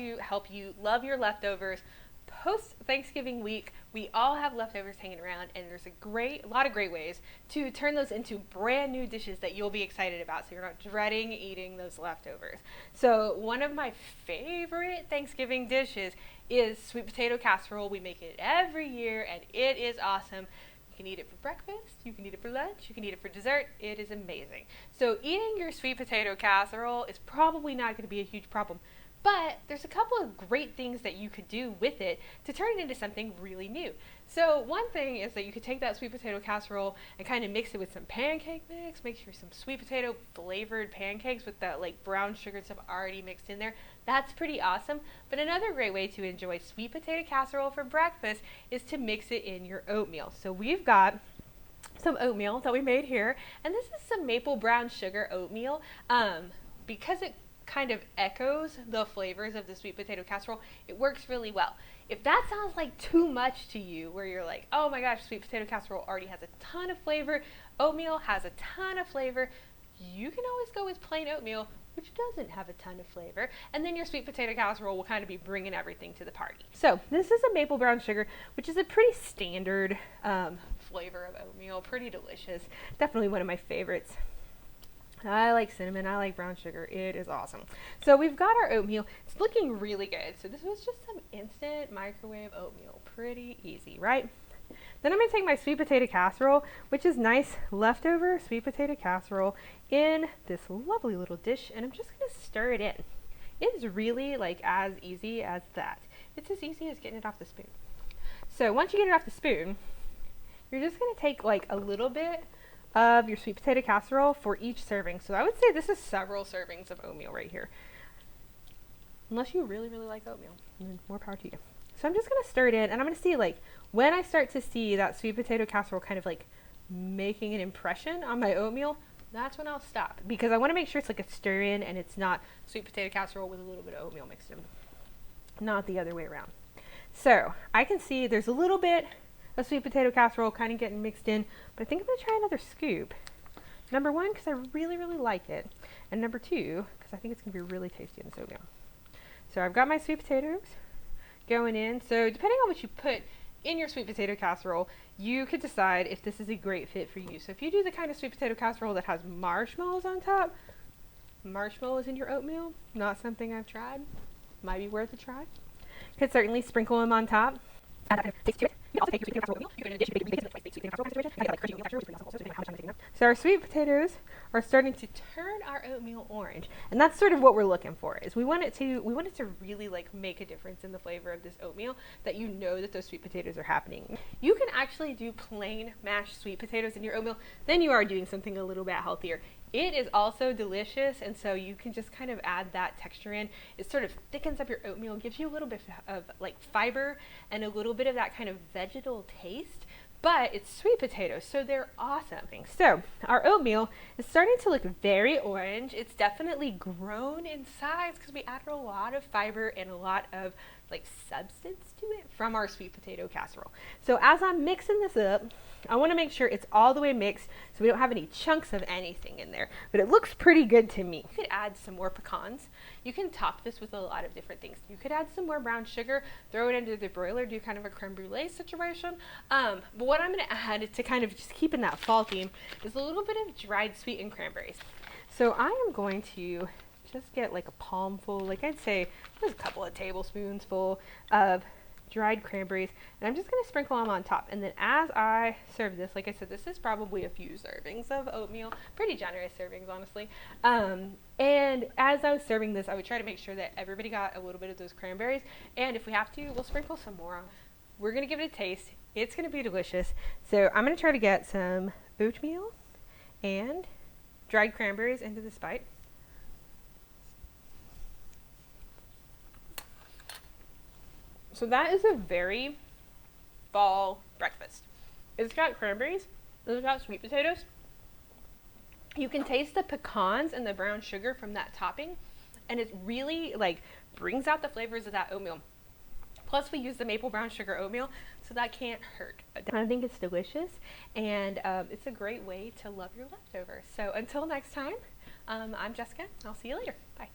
to help you love your leftovers post Thanksgiving week. We all have leftovers hanging around, and there's a lot of great ways to turn those into brand new dishes that you'll be excited about, so you're not dreading eating those leftovers. So one of my favorite Thanksgiving dishes is sweet potato casserole. We make it every year, and it is awesome. You can eat it for breakfast, you can eat it for lunch, you can eat it for dessert. It is amazing. So eating your sweet potato casserole is probably not going to be a huge problem. But there's a couple of great things that you could do with it to turn it into something really new. So one thing is that you could take that sweet potato casserole and kind of mix it with some pancake mix, make sure some sweet potato flavored pancakes with that like brown sugar stuff already mixed in there. That's pretty awesome. But another great way to enjoy sweet potato casserole for breakfast is to mix it in your oatmeal. So we've got some oatmeal that we made here, and this is some maple brown sugar oatmeal. Because it kind of echoes the flavors of the sweet potato casserole, it works really well. If that sounds like too much to you, where you're like, oh my gosh, sweet potato casserole already has a ton of flavor, oatmeal has a ton of flavor, you can always go with plain oatmeal, which doesn't have a ton of flavor, and then your sweet potato casserole will kind of be bringing everything to the party. So this is a maple brown sugar, which is a pretty standard flavor of oatmeal, pretty delicious, definitely one of my favorites. I like cinnamon, I like brown sugar, it is awesome. So we've got our oatmeal, it's looking really good. So this was just some instant microwave oatmeal, pretty easy, right? Then I'm going to take my sweet potato casserole, which is nice leftover sweet potato casserole, in this lovely little dish, and I'm just going to stir it in. It is really like as easy as that. It's as easy as getting it off the spoon. So once you get it off the spoon, you're just going to take like a little bit of your sweet potato casserole for each serving. So I would say this is several servings of oatmeal right here. Unless you really, really like oatmeal, then more power to you. So I'm just going to stir it in, and I'm going to see, like, when I start to see that sweet potato casserole kind of like making an impression on my oatmeal, that's when I'll stop, because I want to make sure it's like a stir in and it's not sweet potato casserole with a little bit of oatmeal mixed in, not the other way around. So I can see there's a little bit of sweet potato casserole kind of getting mixed in, but I think I'm going to try another scoop. Number one, because I really, really like it, and number two, because I think it's going to be really tasty in this oatmeal. So I've got my sweet potatoes going in. So depending on what you put in your sweet potato casserole, you could decide if this is a great fit for you. So if you do the kind of sweet potato casserole that has marshmallows on top, marshmallows in your oatmeal, not something I've tried, might be worth a try. Could certainly sprinkle them on top. Add that kind of taste to it. You can also take your sweet potato casserole oatmeal. You can dish it, bake it, like sweet potato casserole situation. I got like crunchy oatmeal texture, which is pretty awesome also, depending on how much I'm taking them. So our sweet potatoes are starting to turn our oatmeal orange, and that's sort of what we're looking for. Is we want it to really like make a difference in the flavor of this oatmeal, that you know that those sweet potatoes are happening. You can actually do plain mashed sweet potatoes in your oatmeal, then you are doing something a little bit healthier. It is also delicious, and so you can just kind of add that texture in. It sort of thickens up your oatmeal, gives you a little bit of like fiber and a little bit of that kind of vegetal taste, but it's sweet potatoes, so they're awesome. So our oatmeal is starting to look very orange. It's definitely grown in size because we added a lot of fiber and a lot of like substance to it from our sweet potato casserole. So as I'm mixing this up, I want to make sure it's all the way mixed so we don't have any chunks of anything in there, but it looks pretty good to me. You could add some more pecans. You can top this with a lot of different things. You could add some more brown sugar, throw it into the broiler, do kind of a creme brulee situation. But what I'm going to add to kind of just keeping that fall theme is a little bit of dried sweetened cranberries. So I am going to just get like a palmful, like I'd say there's a couple of tablespoons full of dried cranberries, and I'm just going to sprinkle them on top. And then as I serve this, like I said, this is probably a few servings of oatmeal, pretty generous servings, honestly. And as I was serving this, I would try to make sure that everybody got a little bit of those cranberries, and if we have to, we'll sprinkle some more on. We're going to give it a taste. It's going to be delicious. So I'm going to try to get some oatmeal and dried cranberries into this bite. So that is a very fall breakfast. It's got cranberries, it's got sweet potatoes. You can taste the pecans and the brown sugar from that topping, and it really like brings out the flavors of that oatmeal. Plus we use the maple brown sugar oatmeal, so that can't hurt. I think it's delicious, and it's a great way to love your leftovers. So until next time, I'm Jessica. I'll see you later. Bye.